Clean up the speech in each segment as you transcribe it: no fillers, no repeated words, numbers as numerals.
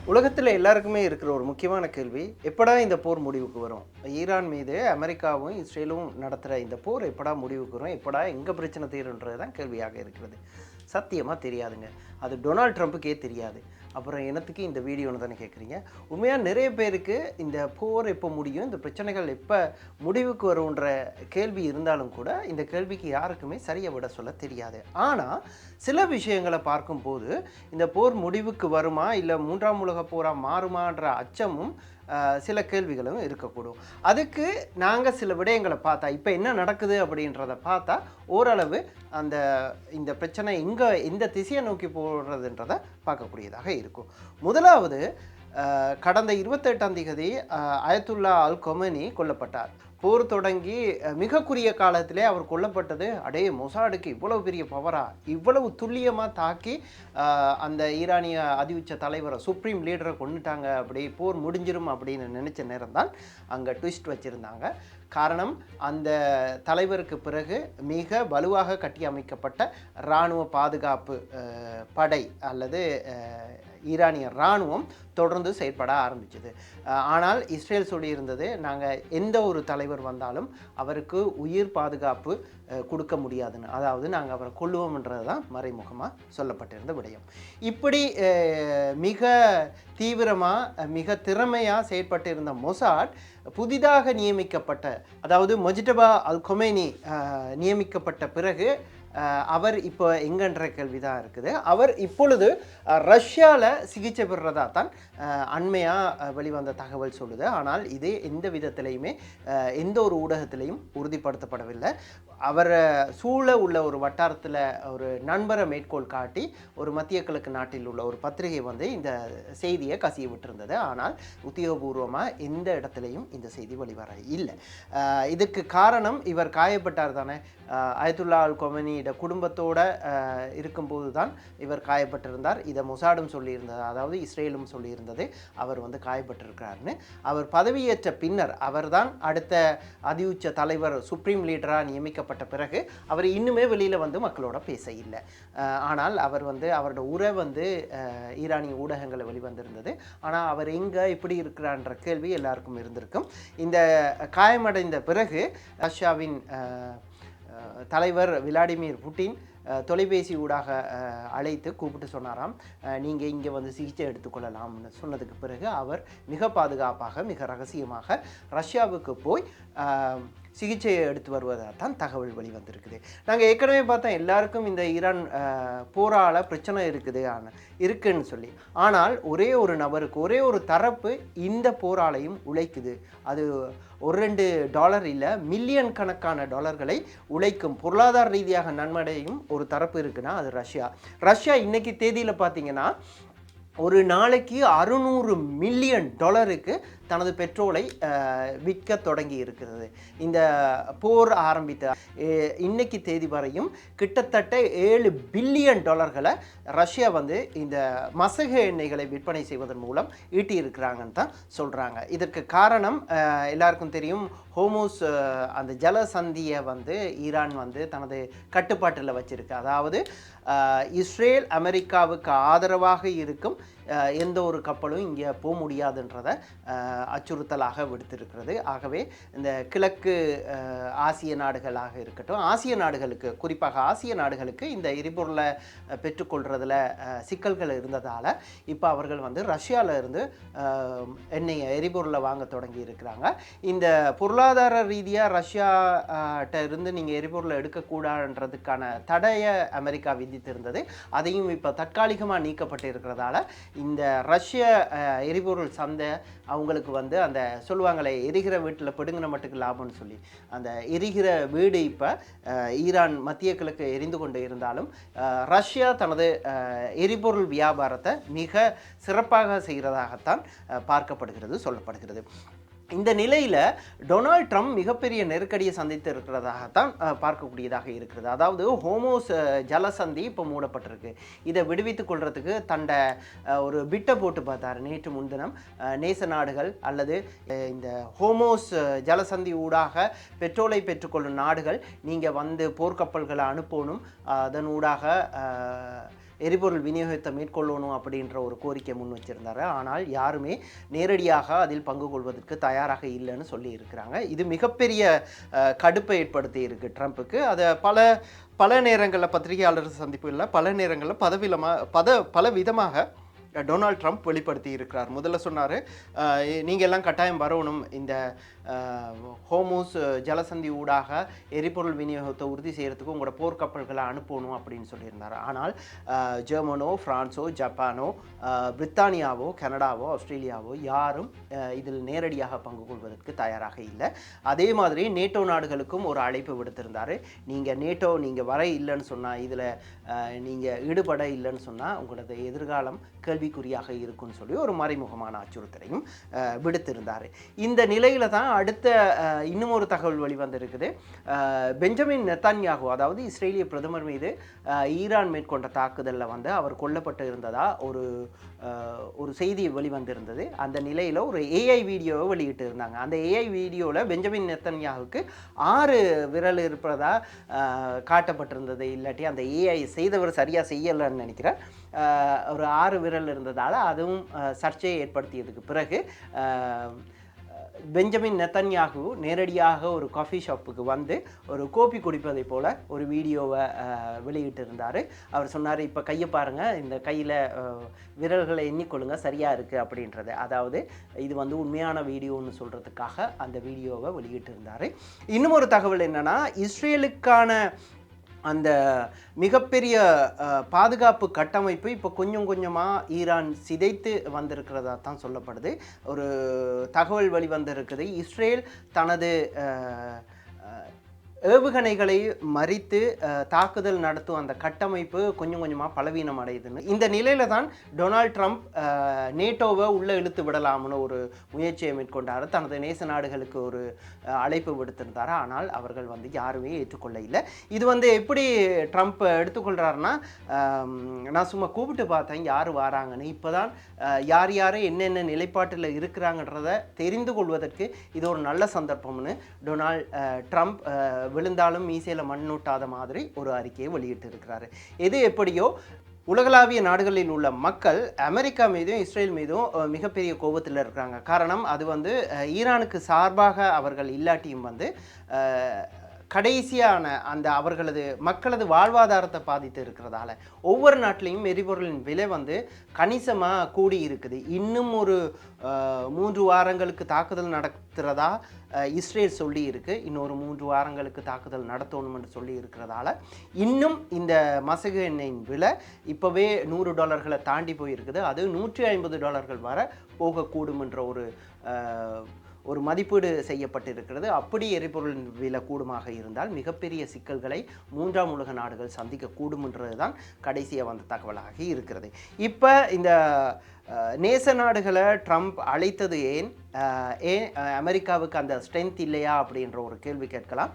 உலகத்தில் எல்லாருக்குமே இருக்கிற ஒரு முக்கியமான கேள்வி, எப்படா இந்த போர் முடிவுக்கு வரும்? ஈரான் மீது அமெரிக்காவும், இஸ்ரேலும் நடத்துகிற இந்த போர் எப்படா முடிவுக்கு வரும்? எப்படா எங்கே பிரச்சனை தீருன்றது தான் கேள்வியாக இருக்கிறது. சத்தியமாக தெரியாதுங்க. அது டொனால்ட் ட்ரம்ப்புக்கே தெரியாது. அப்புறம் என்னத்துக்கு இந்த வீடியோன்னு தானே கேட்குறீங்க. உண்மையாக நிறைய பேருக்கு இந்த போர் எப்போ முடியும், இந்த பிரச்சனைகள் எப்போ முடிவுக்கு வரும்ன்ற கேள்வி இருந்தாலும் கூட இந்த கேள்விக்கு யாருக்குமே சரியாக விட சொல்ல தெரியாது. ஆனால் சில விஷயங்களை பார்க்கும்போது இந்த போர் முடிவுக்கு வருமா, இல்லை மூன்றாம் உலக போராக மாறுமான்ற அச்சமும் சில கேள்விகளும் இருக்கக்கூடும். அதுக்கு நாங்கள் சில விடயங்களை பார்த்தா இப்போ என்ன நடக்குது அப்படின்றத பார்த்தா ஓரளவு அந்த இந்த பிரச்சனை எந்த திசையை நோக்கி போடுறதுன்றதை பார்க்கக்கூடியதாக இருக்கும். முதலாவது, கடந்த 28ஆம் தேதி அயத்துல்லா அல் கொமேனி கொல்லப்பட்டார். போர் தொடங்கி மிக குறுகிய காலத்திலே அவர் கொல்லப்பட்டது. அடே, மொசாடுக்கு இவ்வளவு பெரிய பவரா, இவ்வளவு துல்லியமாக தாக்கி அந்த ஈரானிய அதிஉச்ச தலைவரை, சுப்ரீம் லீடரை கொண்டுட்டாங்க, அப்படி போர் முடிஞ்சிரும் அப்படின்னு நினச்ச நேரம் தான் அங்கே ட்விஸ்ட் வச்சுருந்தாங்க. காரணம், அந்த தலைவருக்கு பிறகு மிக வலுவாக கட்டி அமைக்கப்பட்ட இராணுவ பாதுகாப்பு படை அல்லது ஈரானிய இராணுவம் தொடர்ந்து செயற்பட ஆரம்பிச்சது. ஆனால் இஸ்ரேல் சொல்லியிருந்தது, நாங்கள் எந்த ஒரு தலைவர் வந்தாலும் அவருக்கு உயிர் பாதுகாப்பு கொடுக்க முடியாதுன்னு. அதாவது நாங்கள் அவரை கொல்லுவோம்ன்றது தான் மறைமுகமாக சொல்லப்பட்டிருந்த விடயம். இப்படி மிக தீவிரமாக மிக திறமையாக செயற்பட்டு இருந்த மொசாட் புதிதாக நியமிக்கப்பட்ட, அதாவது மொஜிடபா அல் கொமேனி நியமிக்கப்பட்ட பிறகு அவர் இப்போ எங்கன்ற கேள்வி தான் இருக்குது. அவர் இப்பொழுது ரஷ்யாவில் சிகிச்சை பெறுறதா தான் அண்மையாக வெளிவந்த தகவல் சொல்லுது. ஆனால் இது எந்த விதத்திலையுமே எந்த ஒரு ஊடகத்திலையும் உறுதிப்படுத்தப்படவில்லை. அவரை சூழ உள்ள ஒரு வட்டாரத்தில் ஒரு நண்பரை மேற்கோள் காட்டி ஒரு மத்திய கிழக்கு நாட்டில் உள்ள ஒரு பத்திரிகை வந்து இந்த செய்தியை கசிய விட்டிருந்தது. ஆனால் உத்தியோகபூர்வமாக எந்த இடத்துலையும் இந்த செய்தி வெளிவர இல்லை. இதுக்கு காரணம், இவர் காயப்பட்டார் தானே, அயத்துல்லா அல் கொமேனியோட குடும்பத்தோடு இருக்கும்போது தான் இவர் காயப்பட்டிருந்தார். இதை மொசாடும் சொல்லியிருந்தது, அதாவது இஸ்ரேலும் சொல்லியிருந்தது அவர் வந்து காயப்பட்டிருக்கிறாருன்னு. அவர் பதவியேற்ற பின்னர் அவர்தான் அடுத்த அதிஉச்ச தலைவர், சுப்ரீம் லீடராக நியமிக்கப்பட்ட பிறகு அவர் இன்னுமே வெளியில் வந்து மக்களோட பேச இல்லை. ஆனால் அவர் வந்து அவரோட உரை வந்து ஈரானிய ஊடகங்களை வெளிவந்திருந்தது. ஆனால் அவர் எங்கே இப்படி இருக்கிறான்ற கேள்வி எல்லாருக்கும் இருந்திருக்கும். இந்த காயமடைந்த பிறகு ரஷ்யாவின் தலைவர் விளாடிமிர் புட்டின் தொலைபேசி ஊடாக அழைத்து கூப்பிட்டு சொன்னாராம், நீங்கள் இங்கே வந்து சிகிச்சை எடுத்துக்கொள்ளலாம்னு சொன்னதுக்கு பிறகு அவர் மிக பாதுகாப்பாக மிக ரகசியமாக ரஷ்யாவுக்கு போய் சிகிச்சையை எடுத்து வருவதாக தான் தகவல் வெளிவந்திருக்குது. நாங்கள் ஏற்கனவே பார்த்தோம், எல்லாருக்கும் இந்த ஈரான் போரால் பிரச்சனை இருக்குன்னு சொல்லி. ஆனால் ஒரே ஒரு நபருக்கு, ஒரே ஒரு தரப்பு இந்த போராலையும் உழைக்குது. அது $1-2 இல்லை, மில்லியன் கணக்கான டாலர்களை உழைக்கும், பொருளாதார ரீதியாக நன்மடையும் ஒரு தரப்பு இருக்குன்னா அது ரஷ்யா. இன்னைக்கு தேதியில் பார்த்தீங்கன்னா ஒரு நாளைக்கு $600 மில்லியன் தனது பெட்ரோலை விற்க தொடங்கி இருக்கிறது. இந்த போர் ஆரம்பித்த இன்னைக்கு தேதி வரையும் கிட்டத்தட்ட $7 பில்லியன் ரஷ்யா வந்து இந்த மசகு எண்ணெய்களை விற்பனை செய்வதன் மூலம் ஈட்டியிருக்கிறாங்கன்னு தான் சொல்கிறாங்க. இதற்கு காரணம் எல்லாருக்கும் தெரியும், ஹோமோஸ் அந்த ஜலசந்தியை வந்து ஈரான் வந்து தனது கட்டுப்பாட்டில் வச்சிருக்கு. அதாவது இஸ்ரேல் அமெரிக்காவுக்கு ஆதரவாக இருக்கும் எந்த ஒரு கப்பலும் இங்கே போக முடியாதுன்றதை அச்சுறுத்தலாக விடுத்திருக்கிறது. ஆகவே இந்த கிழக்கு ஆசிய நாடுகளாக இருக்கட்டும், ஆசிய நாடுகளுக்கு, குறிப்பாக ஆசிய நாடுகளுக்கு இந்த எரிபொருளை பெற்றுக்கொள்றதுல சிக்கல்கள் இருந்ததால் இப்போ அவர்கள் வந்து ரஷ்யாவில் இருந்து எரிபொருளை வாங்க தொடங்கி இருக்கிறாங்க. இந்த பொருளாதார ரீதியாக ரஷ்யாட்ட இருந்து நீங்கள் எரிபொருளை எடுக்கக்கூடாதுன்றதுக்கான தடையை அமெரிக்கா விதித்திருந்தது. அதையும் இப்போ தற்காலிகமாக நீக்கப்பட்டு இருக்கிறதால இந்த ரஷ்ய எரிபொருள் சந்தை அவங்களுக்கு வந்து அந்த சொல்லுவாங்களே, எரிகிற வீட்டில் பிடுங்கின மட்டுக்கு லாபம்னு சொல்லி, அந்த எரிகிற வீடு இப்போ ஈரான் மத்திய கிழக்கு எரிந்து கொண்டு இருந்தாலும் ரஷ்யா தனது எரிபொருள் வியாபாரத்தை மிக சிறப்பாக செய்கிறதாகத்தான் பார்க்கப்படுகிறது, சொல்லப்படுகிறது. இந்த நிலையில் டொனால்ட் ட்ரம்ப் மிகப்பெரிய நெருக்கடியை சந்தித்து இருக்கிறதாகத்தான் பார்க்கக்கூடியதாக இருக்கிறது. அதாவது ஹோமோஸ் ஜலசந்தி இப்போ மூடப்பட்டிருக்கு. இதை விடுவித்துக் கொள்றதுக்கு தண்டை ஒரு பிட்டை போட்டு பார்த்தார் நேற்று முன்தினம். நேச நாடுகள் அல்லது இந்த ஹோமோஸ் ஜலசந்தி ஊடாக பெட்ரோலை பெற்றுக்கொள்ளும் நாடுகள் நீங்கள் வந்து போர்க்கப்பல்களை அனுப்பணும், அதன் ஊடாக எரிபொருள் விநியோகத்தை மேற்கொள்ளணும் அப்படின்ற ஒரு கோரிக்கை முன் வச்சிருந்தாரு. ஆனால் யாருமே நேரடியாக அதில் பங்கு கொள்வதற்கு தயாராக இல்லைன்னு சொல்லி இருக்கிறாங்க. இது மிகப்பெரிய கடுப்பை ஏற்படுத்தி இருக்கு ட்ரம்ப்புக்கு. அதை பல நேரங்களில் பத்திரிகையாளர் சந்திப்புகளில் பல நேரங்களில் பல விதமாக டொனால்ட் ட்ரம்ப் வெளிப்படுத்தி இருக்கிறார். முதல்ல சொன்னார், நீங்கள் எல்லாம் கட்டாயம் வரணும், இந்த ஹோமூஸ் ஜலசந்தி ஊடாக எரிபொருள் விநியோகத்தை உறுதி செய்கிறதுக்கு உங்களோட போர்க்கப்பல்களை அனுப்பணும் அப்படின்னு சொல்லியிருந்தார். ஆனால் ஜெர்மனோ, ஃப்ரான்ஸோ, ஜப்பானோ, பிரித்தானியாவோ, கனடாவோ, ஆஸ்திரேலியாவோ யாரும் இதில் நேரடியாக பங்கு கொள்வதற்கு தயாராக இல்லை. அதே மாதிரி நேட்டோ நாடுகளுக்கும் ஒரு அழைப்பு விடுத்திருந்தார். நீங்கள் வர இல்லைன்னு சொன்னால், இதில் நீங்கள் ஈடுபட இல்லைன்னு சொன்னால் உங்களது எதிர்காலம் கேள்விக்குறியாக இருக்குன்னு சொல்லி ஒரு மறைமுகமான அச்சுறுத்தலையும் விடுத்திருந்தார். இந்த நிலையில தான் அடுத்த இன்னும் ஒரு தகவல் வெளிவந்திருக்குது. பெஞ்சமின் நெத்தன்யாகு, அதாவது இஸ்ரேலிய பிரதமர் மீது ஈரான் மேற்கொண்ட தாக்குதலில் வந்து அவர் கொல்லப்பட்டு இருந்ததா ஒரு செய்தி வெளிவந்திருந்தது. அந்த நிலையில் ஒரு ஏஐ வீடியோவை வெளியிட்டு இருந்தாங்க. அந்த ஏஐ வீடியோவில் பெஞ்சமின் நெத்தன்யாகுக்கு 6 விரல் இருப்பதா காட்டப்பட்டிருந்தது. இல்லாட்டி அந்த ஏஐ செய்தவர் சரியாக செய்யலைன்னு நினைக்கிறேன். ஒரு 6 விரல் இருந்ததால் அதுவும் சர்ச்சையை ஏற்படுத்தியதுக்கு பிறகு பெஞ்சமின் நெத்தன்யாகு நேரடியாக ஒரு காஃபி ஷாப்புக்கு வந்து ஒரு கோப்பி குடிப்பதை போல் ஒரு வீடியோவை வெளியிட்டு இருந்தார். அவர் சொன்னார், இப்போ கையை பாருங்கள், இந்த கையில் விரல்களை எண்ணிக்கொள்ளுங்க, சரியாக இருக்குது அப்படின்றது. அதாவது இது வந்து உண்மையான வீடியோன்னு சொல்கிறதுக்காக அந்த வீடியோவை வெளியிட்டு இருந்தார். இன்னும் ஒரு தகவல் என்னென்னா, இஸ்ரேலுக்கான அந்த மிகப்பெரிய பாதுகாப்பு கட்டமைப்பு இப்போ கொஞ்சம் கொஞ்சமாக ஈரான் சிதைத்து வந்திருக்கிறதா தான் சொல்லப்படுது. ஒரு தகவல் வெளிவந்திருக்குது. இஸ்ரேல் தனது ஏவுகணைகளை மறித்து தாக்குதல் நடத்தும் அந்த கட்டமைப்பு கொஞ்சம் கொஞ்சமாக பலவீனம் அடையுதுன்னு. இந்த நிலையில தான் டொனால்ட் ட்ரம்ப் நேட்டோவை உள்ளே இழுத்து விடலாம்னு ஒரு முயற்சியை மேற்கொண்டார். தனது நேச நாடுகளுக்கு ஒரு அழைப்பு விடுத்திருந்தார். ஆனால் அவர்கள் வந்து யாருமே ஏற்றுக்கொள்ள இல்லை. இது வந்து எப்படி ட்ரம்ப் எடுத்துக்கொள்கிறாருன்னா, நான் சும்மா கூப்பிட்டு பார்த்தேன் யார் வராங்கன்னு, இப்போ தான் யார் யார் என்னென்ன நிலைப்பாட்டில் இருக்கிறாங்கன்றதை தெரிந்து கொள்வதற்கு இது ஒரு நல்ல சந்தர்ப்பம்னு டொனால்ட் ட்ரம்ப் விழுந்தாலும் மீசையில் மண்ணூட்டாத மாதிரி ஒரு அறிக்கையை வெளியிட்டு இருக்கிறாரு. எது எப்படியோ உலகளாவிய நாடுகளில் உள்ள மக்கள் அமெரிக்கா மீதும் இஸ்ரேல் மீதும் மிகப்பெரிய கோபத்தில் இருக்கிறாங்க. காரணம், அது வந்து ஈரானுக்கு சார்பாக அவர்கள் இல்லாட்டியும் வந்து கடைசியான அந்த அவர்களது மக்களது வாழ்வாதாரத்தை பாதித்து இருக்கிறதால ஒவ்வொரு நாட்டிலையும் எரிபொருளின் விலை வந்து கணிசமாக கூடி இருக்குது. இன்னும் ஒரு 3 வாரங்களுக்கு தாக்குதல் நடத்துகிறதா இஸ்ரேல் சொல்லி இருக்கு. இன்னொரு 3 வாரங்களுக்கு தாக்குதல் நடத்தணும்னு சொல்லி இருக்கிறதால இன்னும் இந்த மசகு எண்ணெயின் விலை இப்போவே $100 தாண்டி போயிருக்குது. அது $150 வரை போகக்கூடும் என்ற ஒரு மதிப்பீடு செய்யப்பட்டிருக்கிறது. அப்படி எரிபொருள் விலை கூடுமாக இருந்தால் மிகப்பெரிய சிக்கல்களை 3ஆம் உலக நாடுகள் சந்திக்கக்கூடும் என்றது தான் கடைசியாக வந்த தகவலாக இருக்கிறது. இப்போ இந்த நேச நாடுகளை ட்ரம்ப் அழைத்தது ஏன் அமெரிக்காவுக்கு அந்த ஸ்ட்ரென்த் இல்லையா அப்படின்ற ஒரு கேள்வி கேட்கலாம்.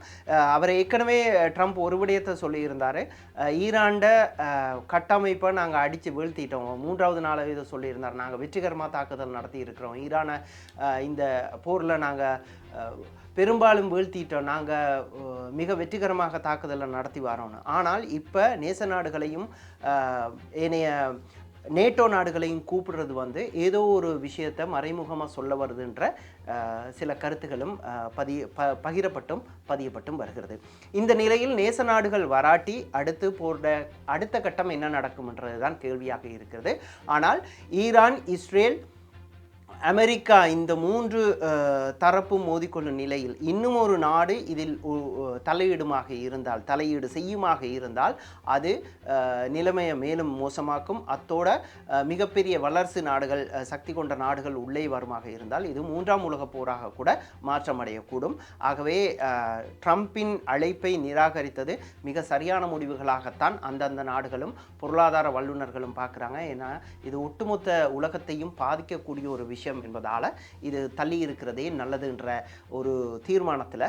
அவர் ஏற்கனவே ட்ரம்ப் ஒரு விடயத்தை சொல்லியிருந்தார், ஈரான்ட கட்டமைப்பை நாங்கள் அடித்து வீழ்த்திட்டோம். 3வது நாளாக இதை சொல்லியிருந்தார், நாங்கள் வெற்றிகரமாக தாக்குதல் நடத்தி இருக்கிறோம், ஈரானை இந்த போரில் நாங்கள் பெரும்பாலும் வீழ்த்திட்டோம், நாங்கள் மிக வெற்றிகரமாக தாக்குதலை நடத்தி வரோன்னு. ஆனால் இப்போ நேச நாடுகளையும் ஏனைய நேட்டோ நாடுகளையும் கூப்பிடுறது வந்து ஏதோ ஒரு விஷயத்தை மறைமுகமாக சொல்ல வருதுன்ற சில கருத்துகளும் பகிரப்பட்டும் பதியப்பட்டும் வருகிறது. இந்த நிலையில் நேச நாடுகள் வராட்டி அடுத்த கட்டம் என்ன நடக்கும்ன்றது தான் கேள்வியாக இருக்கிறது. ஆனால் ஈரான், இஸ்ரேல், அமெரிக்கா இந்த 3 தரப்பும் மோதிக்கொள்ளும் நிலையில் இன்னும் ஒரு நாடு இதில் தலையீடு செய்யுமாக இருந்தால் அது நிலைமையை மேலும் மோசமாக்கும். அத்தோட மிகப்பெரிய வல்லரசு நாடுகள், சக்தி கொண்ட நாடுகள் உள்ளே வருமாக இருந்தால் இது 3ஆம் உலக போராக கூட மாற்றமடையக்கூடும். ஆகவே ட்ரம்பின் அழைப்பை நிராகரித்தது மிக சரியான முடிவுகளாகத்தான் அந்தந்த நாடுகளும் பொருளாதார வல்லுநர்களும் பார்க்குறாங்க. ஏன்னா இது ஒட்டுமொத்த உலகத்தையும் பாதிக்கக்கூடிய ஒரு விஷயம். விஷயம் என்பதால் இது தள்ளி இருக்கிறதே நல்லதுன்ற ஒரு தீர்மானத்தில்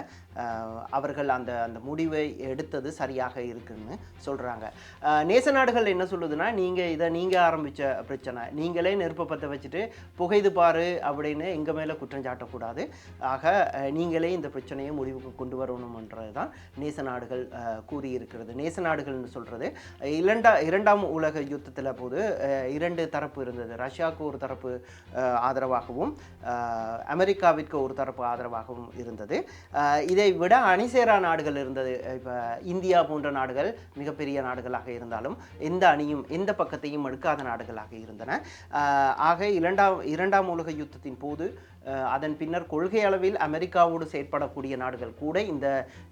அவர்கள் அந்த அந்த முடிவை எடுத்தது சரியாக இருக்குன்னு சொல்கிறாங்க. நேச நாடுகள் என்ன சொல்லுதுன்னா, நீங்கள் ஆரம்பித்த பிரச்சனை, நீங்களே நெருப்பை பற்ற வச்சுட்டு புகைது பாரு அப்படின்னு எங்கள் மேலே குற்றம் சாட்டக்கூடாது. ஆக நீங்களே இந்த பிரச்சனையை முடிவுக்கு கொண்டு வரணும்ன்றது தான் நேச நாடுகள் கூறியிருக்கிறது. நேச நாடுகள்னு சொல்கிறது இரண்டாம் உலக யுத்தத்தில் போது 2 தரப்பு இருந்தது. ரஷ்யாவுக்கு ஒரு தரப்பு ஆதரவாகவும் அமெரிக்காவிற்கு ஒரு தரப்பு ஆதரவாகவும் இருந்தது. இதை விட அணிசேரா நாடுகள் இருந்தது. இப்போ இந்தியா போன்ற நாடுகள் மிகப்பெரிய நாடுகளாக இருந்தாலும் எந்த அணியும் எந்த பக்கத்தையும் எடுக்காத நாடுகளாக இருந்தன. ஆக இரண்டாம் உலக யுத்தத்தின் போது அதன் பின்னர் கொள்கை அளவில் அமெரிக்காவோடு செயற்படக்கூடிய நாடுகள் கூட இந்த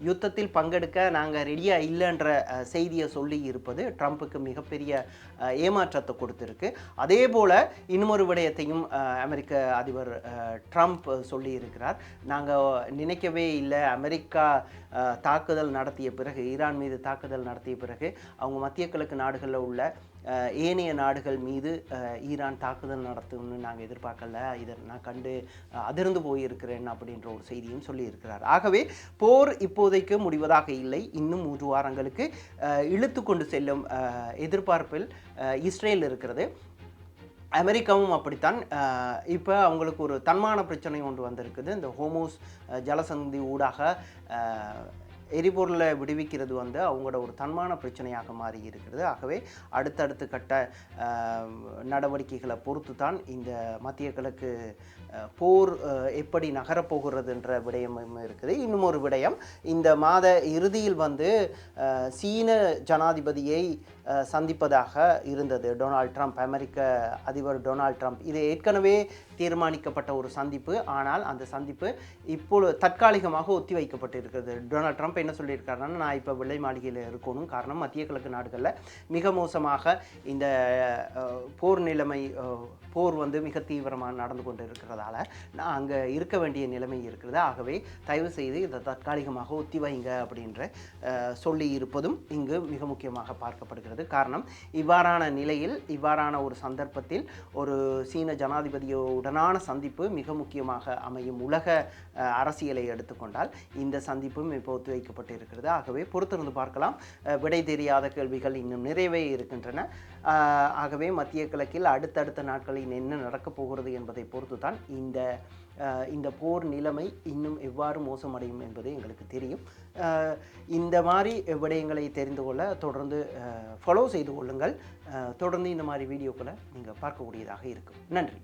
யுத்தத்தில் பங்கெடுக்க நாங்கள் ரெடியாக இல்லைன்ற செய்தியை சொல்லி இருப்பது ட்ரம்ப்புக்கு மிகப்பெரிய ஏமாற்றத்தை கொடுத்துருக்கு. அதே போல் இன்னொரு விடயத்தையும் அமெரிக்க அதிபர் ட்ரம்ப் சொல்லி இருக்கிறார். நாங்கள் நினைக்கவே இல்லை, அமெரிக்கா தாக்குதல் நடத்திய பிறகு, ஈரான் மீது தாக்குதல் நடத்திய பிறகு அவங்க மத்திய கிழக்கு நாடுகளில் உள்ள ஏனைய நாடுகள் மீது ஈரான் தாக்குதல் நடத்தும்னு நாங்கள் எதிர்பார்க்கல, இதை நான் கண்டு அதிர்ந்து போயிருக்கிறேன் அப்படின்ற ஒரு செய்தியும் சொல்லியிருக்கிறார். ஆகவே போர் இப்போதைக்கு முடிவதாக இல்லை. இன்னும் 3 வாரங்களுக்கு இழுத்து கொண்டு செல்லும் எதிர்பார்ப்பில் இஸ்ரேல் இருக்கிறது. அமெரிக்காவும் அப்படித்தான். இப்போ அவங்களுக்கு ஒரு தன்மான பிரச்சனை ஒன்று வந்திருக்குது. இந்த ஹோமோஸ் ஜலசந்தி ஊடாக எரிபொருளை விடுவிக்கிறது அவங்களோட ஒரு தன்மான பிரச்சனையாக மாறி இருக்கிறது. ஆகவே அடுத்தடுத்து கட்ட நடவடிக்கைகளை பொறுத்து தான் இந்த மத்திய கிழக்கு போர் எப்படி நகரப்போகிறதுன்ற விடயமும் இருக்குது. இன்னும் ஒரு விடயம், இந்த மாத இறுதியில் சீன ஜனாதிபதியை சந்திப்பதாக இருந்தது டொனால்ட் ட்ரம்ப், அமெரிக்க அதிபர் டொனால்ட் ட்ரம்ப். இது ஏற்கனவே தீர்மானிக்கப்பட்ட ஒரு சந்திப்பு. ஆனால் அந்த சந்திப்பு இப்பொழுது தற்காலிகமாக ஒத்தி வைக்கப்பட்டு இருக்கிறது. டொனால்ட் ட்ரம்ப் என்ன சொல்லியிருக்காருன்னா, நான் இப்போ வெள்ளை மாளிகையில் இருக்கணும், காரணம் மத்திய கிழக்கு நாடுகளில் மிக மோசமாக இந்த போர் நிலைமை, போர் மிக தீவிரமாக நடந்து கொண்டு இருக்கிறதால நான் அங்கே இருக்க வேண்டிய நிலைமை இருக்கிறது. ஆகவே தயவு செய்து இதை தற்காலிகமாக ஒத்தி வைங்க அப்படின்ற சொல்லி இருப்பதும் இங்கு மிக முக்கியமாக பார்க்கப்படுகிறது. காரணம், இவ்வாறான நிலையில், இவ்வாறான ஒரு சந்தர்ப்பத்தில் ஒரு சீன ஜனாதிபதியுடனான சந்திப்பு மிக முக்கியமாக அமையும். உலக அரசியலை எடுத்துக்கொண்டால் இந்த சந்திப்பும் இப்போ ஒத்தி வைக்கப்பட்டு இருக்கிறது. ஆகவே பொறுத்திருந்து பார்க்கலாம். விடை தெரியாத கேள்விகள் இன்னும் நிறையவே இருக்கின்றன. ஆகவே மத்திய கிழக்கில் அடுத்தடுத்த நாட்களில் என்ன நடக்கப் போகிறது என்பதை பொறுத்து தான் இந்த போர் நிலைமை இன்னும் எவ்வாறு மோசமடையும் என்பது எங்களுக்கு தெரியும். இந்த மாதிரி விடயங்களை தெரிந்து கொள்ள தொடர்ந்து ஃபாலோ செய்து கொள்ளுங்கள். தொடர்ந்து இந்த மாதிரி வீடியோக்களை நீங்கள் பார்க்கக்கூடியதாக இருக்கும். நன்றி.